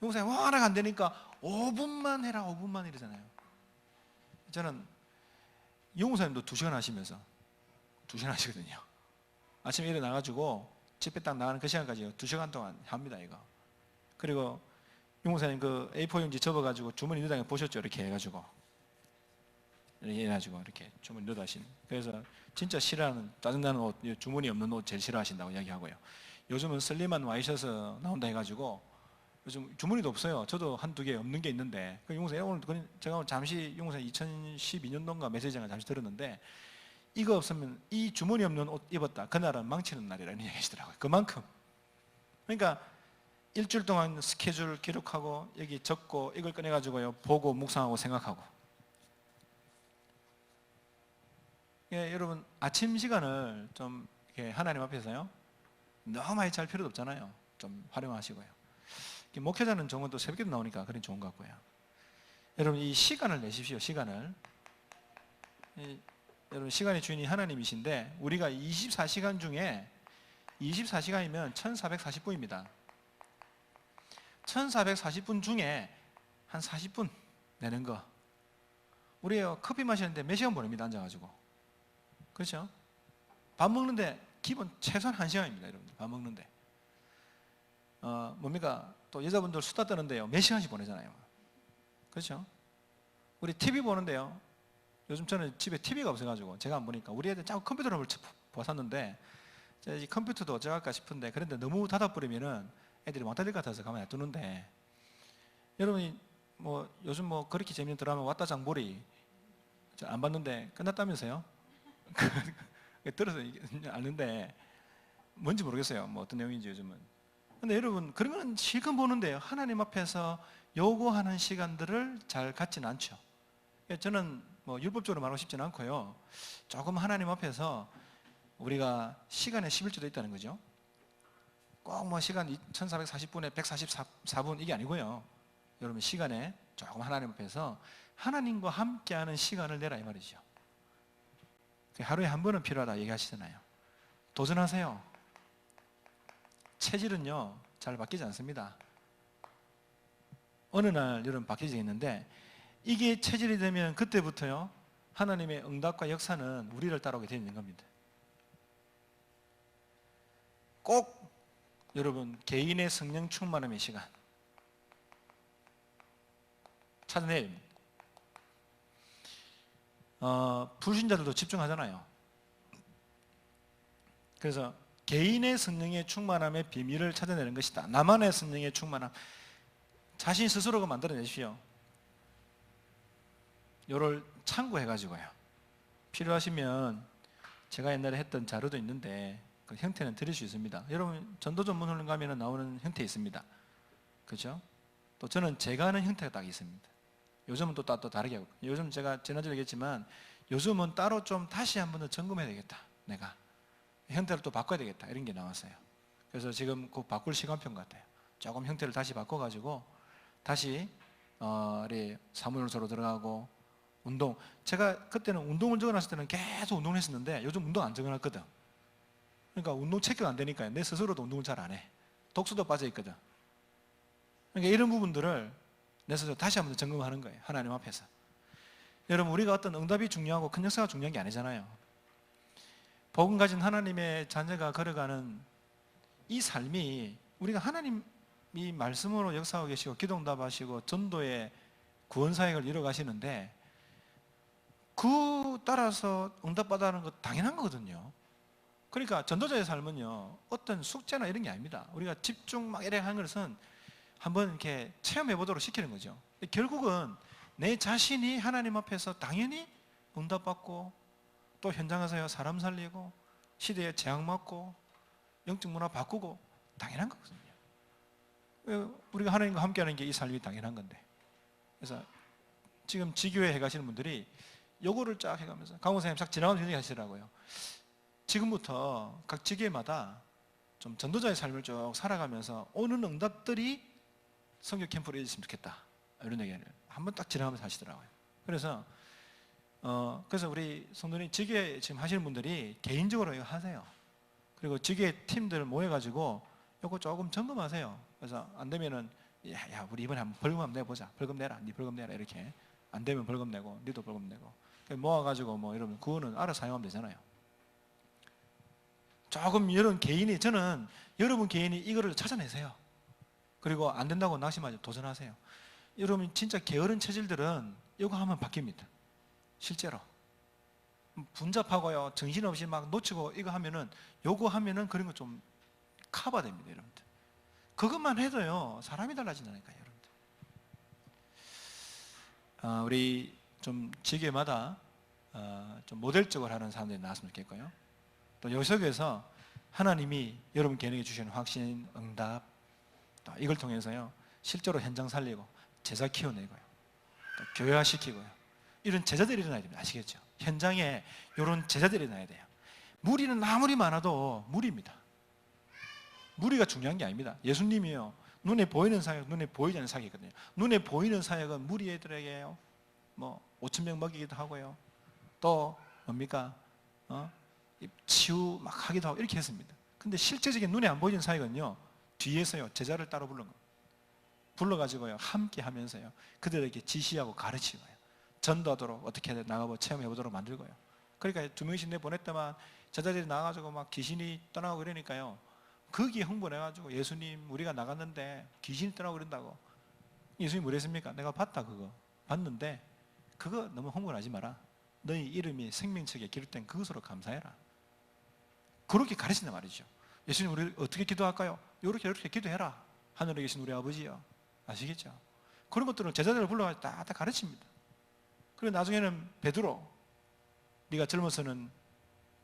용무사님 워낙 안 되니까 5분만 해라 5분만 이러잖아요. 저는 용사님도 2시간 하시면서 2시간 하시거든요. 아침에 일어나가지고 집에 딱 나가는 그 시간까지 2시간 동안 합니다, 이거. 그리고 용사님 그 A4 용지 접어가지고 주머니 넣어다 보셨죠? 이렇게 해가지고. 이렇게 해가지고 이렇게 주머니 넣어다 하시는. 그래서 진짜 싫어하는, 짜증나는 옷, 주머니 없는 옷 제일 싫어하신다고 이야기하고요. 요즘은 슬림한 와이셔츠 나온다 해가지고 요즘 주머니도 없어요. 저도 1-2개 없는 게 있는데, 그 용사님 오늘 제가 오늘 잠시 용사님 2012년도인가 메시지를 잠시 들었는데, 이거 없으면 이 주머니 없는 옷 입었다, 그날은 망치는 날이라는 얘기 하시더라고요. 그만큼. 그러니까 일주일 동안 스케줄 기록하고 여기 적고 이걸 꺼내가지고요 보고 묵상하고 생각하고. 예, 여러분 아침 시간을 좀 이렇게 하나님 앞에서요 너무 많이 잘 필요도 없잖아요. 좀 활용하시고요. 목회자는 정은 또 새벽에도 나오니까 그런 좋은 것 같고요. 여러분 이 시간을 내십시오. 시간을. 여러분 시간의 주인이 하나님이신데 우리가 24시간 중에 24시간이면 1440분입니다. 1440분 중에 한 40분 내는 거. 우리요 커피 마시는데 몇 시간 보냅니다. 앉아가지고. 그렇죠? 밥 먹는데 기본 최소한 1시간입니다. 여러분들 밥 먹는데. 뭡니까? 또 여자분들 수다 떠는데요 몇 시간씩 보내잖아요. 그렇죠? 우리 TV 보는데요, 요즘 저는 집에 TV가 없어가지고 제가 안 보니까 우리 애들 자꾸 컴퓨터를 보았었는데 이 컴퓨터도 어쩌할까 싶은데, 그런데 너무 닫아버리면은 애들이 왕따 될 것 같아서 가만히 놔두는데, 여러분이 뭐 요즘 뭐 그렇게 재밌는 드라마 왔다 장보리 안 봤는데 끝났다면서요? 들어서 아는데 뭔지 모르겠어요. 뭐 어떤 내용인지 요즘은. 근데 여러분 그런 건 실컷 보는데요 하나님 앞에서 요구하는 시간들을 잘 갖지는 않죠. 저는 뭐 율법적으로 말하고 싶지는 않고요, 조금 하나님 앞에서 우리가 시간에 11조도 있다는 거죠. 꼭 뭐 시간 1440분에 144분 이게 아니고요, 여러분 시간에 조금 하나님 앞에서 하나님과 함께하는 시간을 내라 이 말이죠. 하루에 한 번은 필요하다 얘기하시잖아요. 도전하세요. 체질은요 잘 바뀌지 않습니다. 어느 날 여러분 바뀌어지겠는데, 이게 체질이 되면 그때부터요 하나님의 응답과 역사는 우리를 따라오게 되어 있는 겁니다. 꼭 여러분 개인의 성령 충만함의 시간 찾아내야 됩니다. 불신자들도 집중하잖아요. 그래서 개인의 성령의 충만함의 비밀을 찾아내는 것이다. 나만의 성령의 충만함, 자신 스스로가 만들어내십시오. 요를 참고해가지고요 필요하시면 제가 옛날에 했던 자료도 있는데 그 형태는 드릴 수 있습니다. 여러분 전도 전문 훈련 가면 나오는 형태 있습니다. 그렇죠? 또 저는 제가 하는 형태가 딱 있습니다. 요즘은 또 다르게 하고, 요즘 제가 지난주에 얘기했지만 요즘은 따로 좀 다시 한 번 더 점검해야 되겠다. 내가 형태를 또 바꿔야 되겠다 이런 게 나왔어요. 그래서 지금 곧 바꿀 시간표인 것 같아요. 조금 형태를 다시 바꿔가지고 다시 우리 사무엘서로 들어가고, 운동, 제가 그때는 운동을 적어놨을 때는 계속 운동을 했었는데 요즘 운동 안 적어놨거든. 그러니까 운동 체크가 안 되니까 내 스스로도 운동을 잘 안 해. 독서도 빠져있거든. 그러니까 이런 부분들을 내 스스로 다시 한번 점검하는 거예요 하나님 앞에서. 여러분 우리가 어떤 응답이 중요하고 큰 역사가 중요한 게 아니잖아요. 복음 가진 하나님의 자녀가 걸어가는 이 삶이, 우리가 하나님이 말씀으로 역사하고 계시고 기도응답하시고 전도의 구원사역을 이뤄가시는데 그 따라서 응답받아는 거 당연한 거거든요. 그러니까 전도자의 삶은요 어떤 숙제나 이런 게 아닙니다. 우리가 집중 막 이래 하는 것은 한번 이렇게 체험해 보도록 시키는 거죠. 결국은 내 자신이 하나님 앞에서 당연히 응답받고, 또 현장에서 사람 살리고 시대에 재앙 맞고 영적 문화 바꾸고 당연한 거거든요. 우리가 하나님과 함께하는 게 이 삶이 당연한 건데. 그래서 지금 지교회 해가시는 분들이 요거를 쫙 해가면서 강원사님 쫙 지나가면서 얘기 하시더라고요. 지금부터 각 지교회마다 좀 전도자의 삶을 쭉 살아가면서 오는 응답들이 성교 캠프로 이어졌으면 좋겠다 이런 얘기를 한번 딱 지나가면서 하시더라고요. 그래서 우리 성도님 지교회 지금 하시는 분들이 개인적으로 이거 하세요. 그리고 지교회 팀들 모여가지고 요거 조금 점검하세요. 그래서 안 되면은 야 우리 이번에 한번 벌금 한번 내보자. 벌금 내라. 네 벌금 내라. 이렇게 안 되면 벌금 내고 니도 벌금 내고 모아가지고 뭐 여러분 그거는 알아서 사용하면 되잖아요. 조금 여러분 개인이, 저는 여러분 개인이 이거를 찾아내세요. 그리고 안 된다고 낙심하지, 도전하세요. 여러분 진짜 게으른 체질들은 이거 하면 바뀝니다. 실제로 분잡하고요, 정신없이 막 놓치고 이거 하면은, 요거 하면은 그런 거 좀 커버됩니다, 여러분들. 그것만 해도요 사람이 달라진다니까요, 여러분들. 우리 좀 지교마다 좀 모델적으로 하는 사람들이 나왔으면 좋겠고요. 또 요 속에서 하나님이 여러분 개인에게 주시는 확신, 응답, 또 이걸 통해서요 실제로 현장 살리고 제자 키워내고요, 또 교회화시키고요, 이런 제자들이 일어나야 됩니다. 아시겠죠? 현장에 이런 제자들이 일어나야 돼요. 무리는 아무리 많아도 무리입니다. 무리가 중요한 게 아닙니다. 예수님이요, 눈에 보이는 사역, 눈에 보이지 않는 사역이거든요. 눈에 보이는 사역은 무리 애들에게요, 뭐 5천 명 먹이기도 하고요, 또 뭡니까? 치유 막 하기도 하고 이렇게 했습니다. 근데 실제적인 눈에 안 보이는 사역은요, 뒤에서요 제자를 따로 불러가지고요 함께 하면서요 그들에게 지시하고 가르치고요, 전도하도록 어떻게 나가고 체험해보도록 만들고요. 그러니까 2명씩 내보냈더만 제자들이 나가가지고 막 귀신이 떠나고 그러니까요, 거기에 흥분해가지고 예수님 우리가 나갔는데 귀신이 떠나고 그런다고. 예수님이 뭐랬습니까? 내가 봤다, 그거 봤는데 그거 너무 흥분하지 마라. 너희 이름이 생명책에 기록된 그것으로 감사해라. 그렇게 가르친단 말이죠. 예수님 우리 어떻게 기도할까요? 이렇게 기도해라. 하늘에 계신 우리 아버지요. 아시겠죠? 그런 것들을 제자들을 불러가지고 다 가르칩니다. 그리고 나중에는 베드로, 네가 젊어서는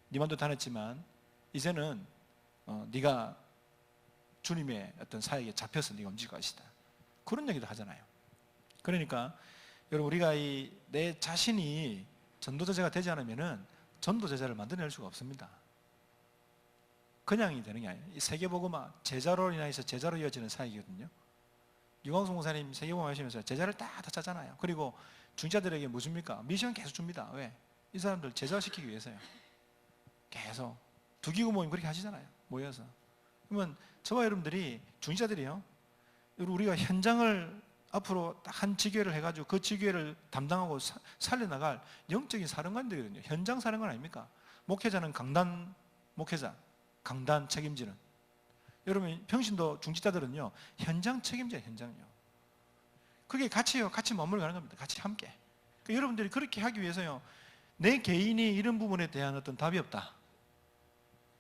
네 맘도 다녔지만 이제는 네가 주님의 어떤 사역에 잡혀서 네가 움직일 것이다. 그런 얘기도 하잖아요. 그러니까 여러분 우리가 내 자신이 전도제자가 되지 않으면은 전도제자를 만들어낼 수가 없습니다. 그냥이 되는 게 아니에요. 이 세계복음화, 제자로 인해서 제자로 이어지는 사역이거든요. 유광수 목사님 세계복음화 하시면서 제자를 다 찾잖아요. 그리고 중자들에게 뭐 줍니까? 미션 계속 줍니다. 왜? 이 사람들 제자시키기 위해서요. 계속 두기고 모임 그렇게 하시잖아요, 모여서. 그러면 저와 여러분들이, 중자들이요, 우리가 현장을 앞으로 한 지교회를 해가지고 그 지교회를 담당하고 살려나갈 영적인 사령관들이거든요. 현장 사령관 아닙니까? 목회자는 강단 목회자, 강단 책임지는. 여러분 평신도 중직자들은요 현장 책임져요. 현장요. 그게 같이 머물러 가는 겁니다. 같이 함께. 그러니까 여러분들이 그렇게 하기 위해서요, 내 개인이 이런 부분에 대한 어떤 답이 없다,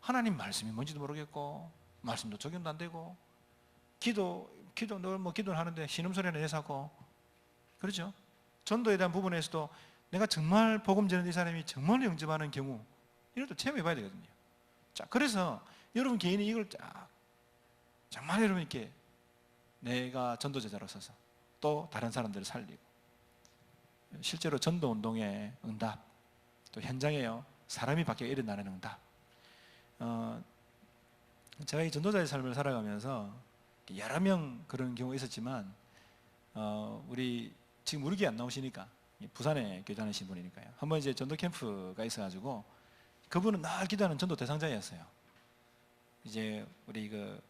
하나님 말씀이 뭔지도 모르겠고 말씀도 적용도 안 되고 늘 뭐 기도를 하는데 신음소리는 내서 하고, 그렇죠? 전도에 대한 부분에서도 내가 정말 복음 전하는 이 사람이 정말 영접하는 경우, 이런 것도 체험해 봐야 되거든요. 자, 그래서 여러분 개인이 이걸 정말 여러분 이렇게 내가 전도제자로 서서 또 다른 사람들을 살리고, 실제로 전도운동의 응답, 또 현장에요 사람이 바뀌어 일어나는 응답. 제가 이 전도자의 삶을 살아가면서 여러 명 그런 경우가 있었지만, 우리 지금 우리 교회 안 나오시니까 부산에 교회 다니신 분이니까요. 한번 이제 전도 캠프가 있어가지고 그분은 날 기도하는 전도 대상자였어요. 이제 우리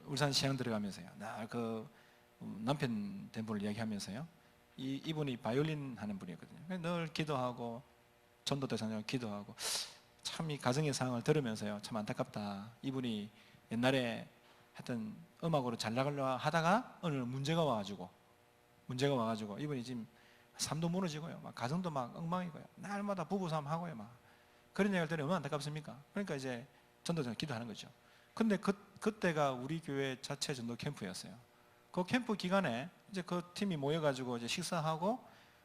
울산 시향 들어가면서요, 날 남편 된 분을 이야기하면서요, 이분이 바이올린 하는 분이었거든요. 늘 기도하고 전도 대상자로 기도하고, 참 이 가정의 상황을 들으면서요 참 안타깝다. 이분이 옛날에 하여튼 음악으로 잘 나가려 하다가 어느 문제가 와가지고 이분이 지금 삶도 무너지고요, 막 가정도 막 엉망이고요, 날마다 부부싸움 하고요, 막 그런 얘기를 들으면 얼마나 안타깝습니까? 그러니까 이제 전도자 기도하는 거죠. 근데 그때가 우리 교회 자체 전도 캠프였어요. 그 캠프 기간에 이제 그 팀이 모여가지고 이제 식사하고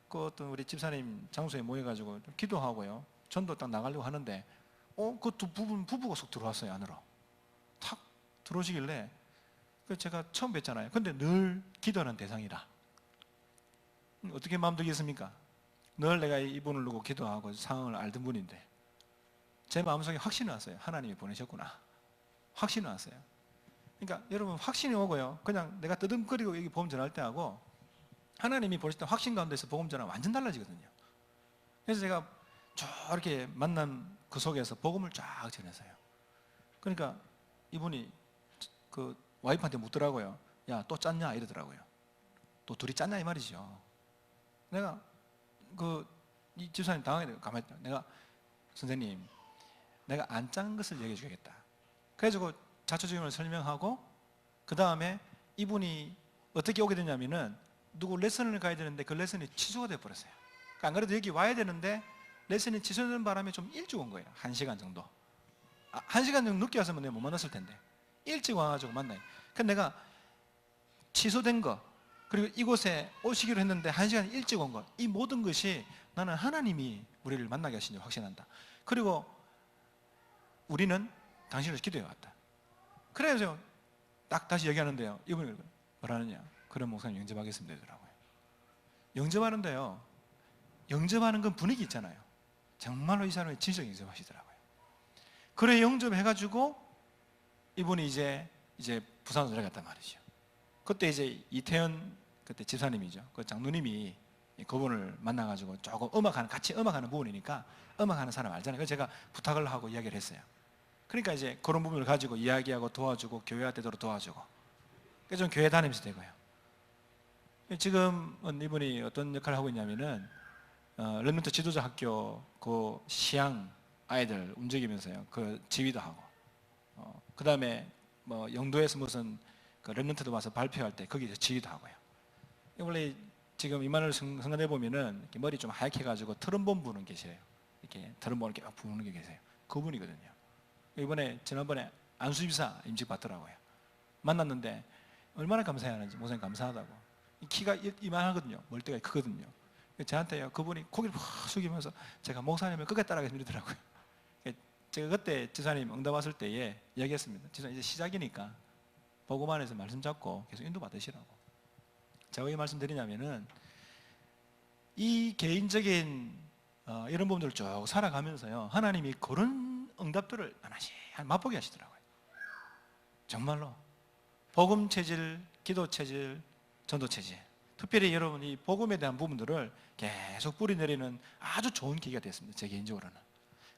그 어떤 우리 집사님 장소에 모여가지고 기도하고요, 전도 딱 나가려고 하는데 그 두 부부가 쏙 들어왔어요. 안으로 탁 들어오시길래 제가 처음 뵀잖아요. 근데 늘 기도하는 대상이라 어떻게 마음 들겠습니까? 늘 내가 이분을 두고 기도하고 상황을 알던 분인데 제 마음속에 확신이 왔어요. 하나님이 보내셨구나. 확신이 왔어요. 그러니까 여러분 확신이 오고요, 그냥 내가 뜨듬거리고 여기 복음 전할 때하고 하나님이 보내셨던 확신 가운데서 복음 전하면 완전 달라지거든요. 그래서 제가 저렇게 만난 그 속에서 복음을 쫙 전했어요. 그러니까 이분이 그 와이프한테 묻더라고요. 야, 또 짰냐? 이러더라고요. 또 둘이 짰냐? 이 말이죠. 내가 이 집사님 당하게 되고 가만히 있다. 내가 선생님, 내가 안 짠 것을 얘기해 주겠다. 그래가지고 자초지종을 설명하고 그 다음에 이분이 어떻게 오게 되냐면은 누구 레슨을 가야 되는데 그 레슨이 취소가 돼버렸어요. 그러니까 안 그래도 여기 와야 되는데 레슨이 취소되는 바람에 좀 일찍 온 거예요. 1시간 정도. 1시간 정도 늦게 왔으면 내가 못 만났을 텐데 일찍 와가지고 만나요. 그래서 내가 취소된 거 그리고 이곳에 오시기로 했는데 1시간 일찍 온 거, 이 모든 것이 나는 하나님이 우리를 만나게 하신 줄 확신한다. 그리고 우리는 당신을 기도해 왔다. 그래서 딱 다시 얘기하는데요, 이분이 뭐라느냐, 그런 목사님 영접하겠습니다 이러더라고요. 영접하는데요, 영접하는 건 분위기 있잖아요. 정말로 이 사람이 진짜 영접하시더라고요. 그래 영접해가지고 이분이 이제 부산으로 내려갔단 말이죠. 그때 이제 이태현 그때 집사님이죠. 그 장로님이 그분을 만나가지고 조금 같이 음악하는 부분이니까 음악하는 사람 알잖아요. 그래서 제가 부탁을 하고 이야기를 했어요. 그러니까 이제 그런 부분을 가지고 이야기하고 도와주고 교회화 되도록 도와주고, 그래서 좀 교회 다니면서 되고요. 지금은 이분이 어떤 역할을 하고 있냐면은 렘넌트 지도자 학교 그 시향 아이들 움직이면서요, 그 지휘도 하고, 그 다음에 뭐 영도에서 무슨 그 렘넌트도 와서 발표할 때 거기서 지휘도 하고요. 원래 지금 이만을 성간에 보면은 이렇게 머리 좀 하얗게 해가지고 트럼본 부는 계세요. 이렇게 트럼본을 이렇게 부는 게 계세요. 그분이거든요. 이번에 지난번에 안수집사 임직 받더라고요. 만났는데 얼마나 감사해하는지, 목사님 감사하다고. 키가 이만하거든요. 멀때가 크거든요. 저한테요, 그분이 고개를 확 숙이면서 제가 목사님을 끝까지 따라가서 이러더라고요. 제가 그때 지사님 응답 왔을 때에 얘기했습니다. 지사님 이제 시작이니까 복음 안에서 말씀 잡고 계속 인도 받으시라고. 제가 왜 말씀 드리냐면은 이 개인적인 이런 부분들을 쭉 살아가면서요, 하나님이 그런 응답들을 하나씩 맛보게 하시더라고요. 정말로 복음 체질, 기도 체질, 전도 체질, 특별히 여러분 이 복음에 대한 부분들을 계속 뿌리내리는 아주 좋은 기회가 됐습니다. 제 개인적으로는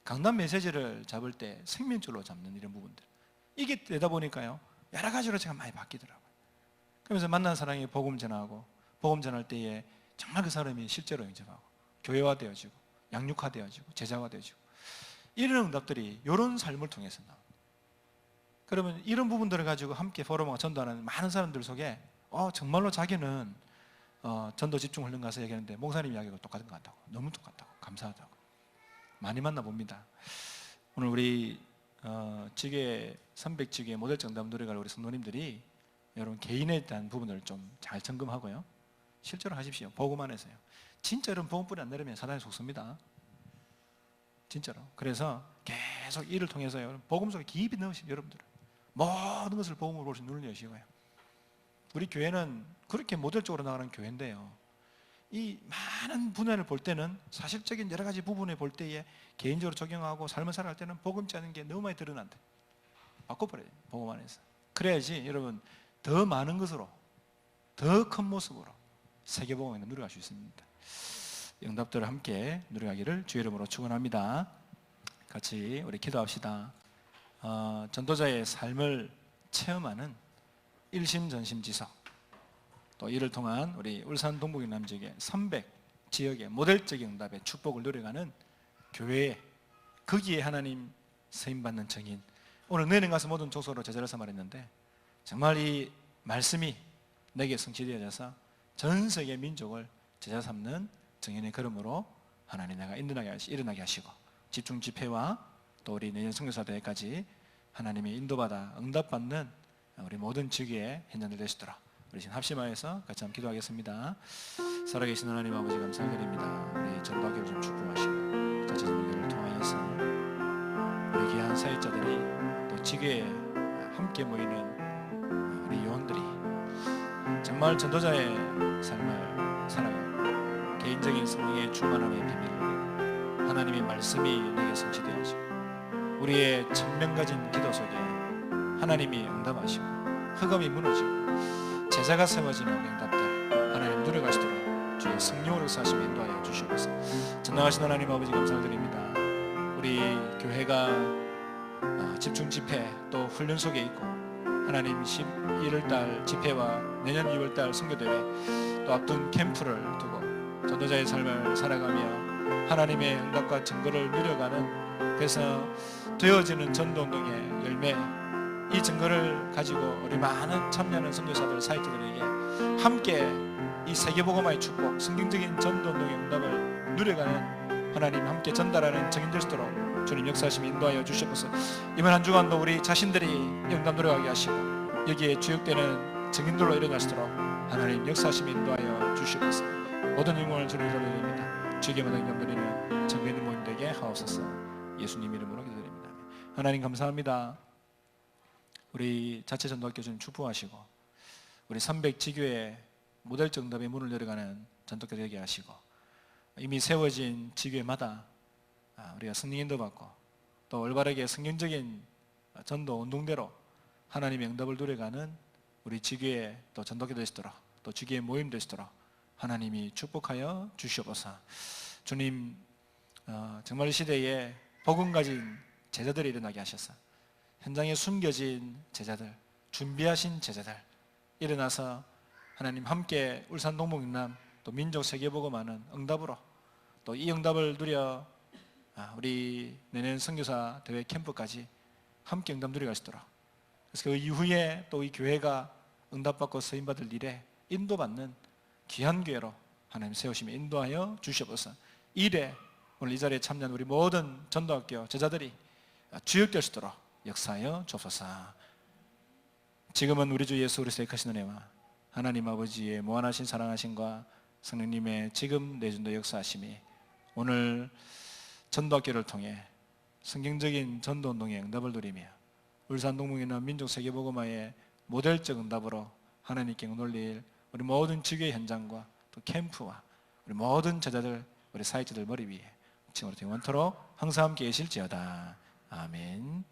강단 메시지를 잡을 때 생명줄로 잡는 이런 부분들, 이게 되다 보니까요 여러 가지로 제가 많이 바뀌더라고요. 그러면서 만난 사람이 복음 전하고, 복음 전할 때에 정말 그 사람이 실제로 영접하고 교회화되어지고 양육화되어지고 제자화되어지고, 이런 응답들이 이런 삶을 통해서 나옵니다. 그러면 이런 부분들을 가지고 함께 포럼과 전도하는 많은 사람들 속에 정말로 자기는 전도 집중 훈련 가서 얘기하는데 목사님 이야기가 똑같은 것 같다고, 너무 똑같다고, 감사하다고 많이 만나봅니다. 오늘 우리 지계 300지계 모델 정답 노래갈 우리 성도님들이 여러분 개인에 대한 부분을 좀 잘 점검하고요, 실제로 하십시오. 복음 안에서요. 진짜 여러분 복음 뿌리 안 내리면 사단에 속습니다. 진짜로. 그래서 계속 이를 통해서요, 복음 속에 깊이 넣으시고 여러분들은 모든 것을 복음으로 볼 수 있는 눈을 여시고요. 우리 교회는 그렇게 모델적으로 나가는 교회인데요, 이 많은 분야를 볼 때는 사실적인 여러 가지 부분을 볼 때에 개인적으로 적용하고 삶을 살아갈 때는 복음지 않은 게 너무 많이 드러난다. 바꿔버려야 돼요, 복음 안에서. 그래야지 여러분 더 많은 것으로, 더 큰 모습으로 세계복음에 누려갈 수 있습니다. 응답들을 함께 누려가기를 주의 이름으로 축원합니다. 같이 우리 기도합시다. 전도자의 삶을 체험하는 일심전심지석, 또 이를 통한 우리 울산 동북영남 지역의 300 지역의 모델적인 응답의 축복을 누려가는 교회에, 거기에 하나님 세임받는 증인, 오늘 너희는 가서 모든 족속으로 제자를 삼아 말했는데 정말 이 말씀이 내게 성취되어져서 전 세계 민족을 제자 삼는 증인의 걸음으로 하나님 내가 일어나게 하시고, 집중 집회와 또 우리 내년 선교사 대회까지 하나님의 인도받아 응답받는 우리 모든 지교의 현장들 되시도록 우리 지금 합심하여서 같이 한번 기도하겠습니다. 살아계신 하나님 아버지 감사드립니다. 우리 전도학교를 좀 축복하시고 같이 전도교를 통하여서 우리 귀한 사역자들이 또 지교에 함께 모이는 우리 요원들이 정말 전도자의 삶을 살아가고 개인적인 성령의 충만함의 비밀을 하나님의 말씀이 내게 성취되어지고 우리의 천명 가진 기도 속에 하나님이 응답하시고 흑암이 무너지고 제자가 세워지는 응답들 하나님 누려가시도록 주의 성령으로 사시며 인도하여 주시옵소서. 전능하신 하나님 아버지 감사드립니다. 우리 교회가 집중 집회 또 훈련 속에 있고 하나님 11월달 집회와 내년 2월달 선교대회 또 앞둔 캠프를 두고 전도자의 삶을 살아가며 하나님의 응답과 증거를 누려가는, 그래서 되어지는 전도운동의 열매, 이 증거를 가지고 우리 많은 참여하는 선교사들, 사역자들에게 함께 이 세계복음화의 축복, 성경적인 전도운동의 응답을 누려가는, 하나님 함께 전달하는 증인될 수 있도록 주님 역사하시며 인도하여 주시옵소서. 이번 한 주간도 우리 자신들이 응답 누려가게 하시고 여기에 주역되는 증인들로 일어날 수 있도록 하나님 역사하시며 인도하여 주시옵소서. 모든 영광을 주님 돌려드립니다. 주에게만 응답 누리는 증거 있는 모임 되게 하옵소서. 예수님 이름으로 기도드립니다. 하나님 감사합니다. 우리 자체 전도학교 주님 축복하시고 우리 300지교의 모델적 응답의 문을 열어가는 전도교 되게 하시고 이미 세워진 지교회마다 우리가 성령 인도받고 또 올바르게 성경적인 전도 운동대로 하나님의 응답을 누려가는 우리 지교회 또 전도교 되시도록 또 지교회 모임 되시도록 하나님이 축복하여 주시옵소서. 주님, 정말 이 시대에 복음 가진 제자들이 일어나게 하셔서 현장에 숨겨진 제자들, 준비하신 제자들 일어나서 하나님 함께 울산 동북영남 또 민족 세계복음하는 응답으로 또 이 응답을 누려 우리 내년 선교사 대회 캠프까지 함께 응답 누려갈 수 있도록, 그래서 그 이후에 또 이 교회가 응답받고 서임받을 일에 인도받는 귀한 교회로 하나님 세우시며 인도하여 주시옵소서. 이래 오늘 이 자리에 참여한 우리 모든 전도학교 제자들이 주역될 수 있도록 역사하여 주옵소서. 지금은 우리 주 예수 그리스도의 크신 은혜와 하나님 아버지의 무한하신 사랑하심과 성령님의 지금 내준도 역사하심이 오늘 전도학교를 통해 성경적인 전도운동의 응답을 누리며 울산 동북이나 민족 세계복음화의 모델적 응답으로 하나님께 놀릴 우리 모든 지교의 현장과 또 캠프와 우리 모든 제자들, 우리 사역자들 머리 위에 지금부터 영원토록 항상 함께 계실지어다. 아멘.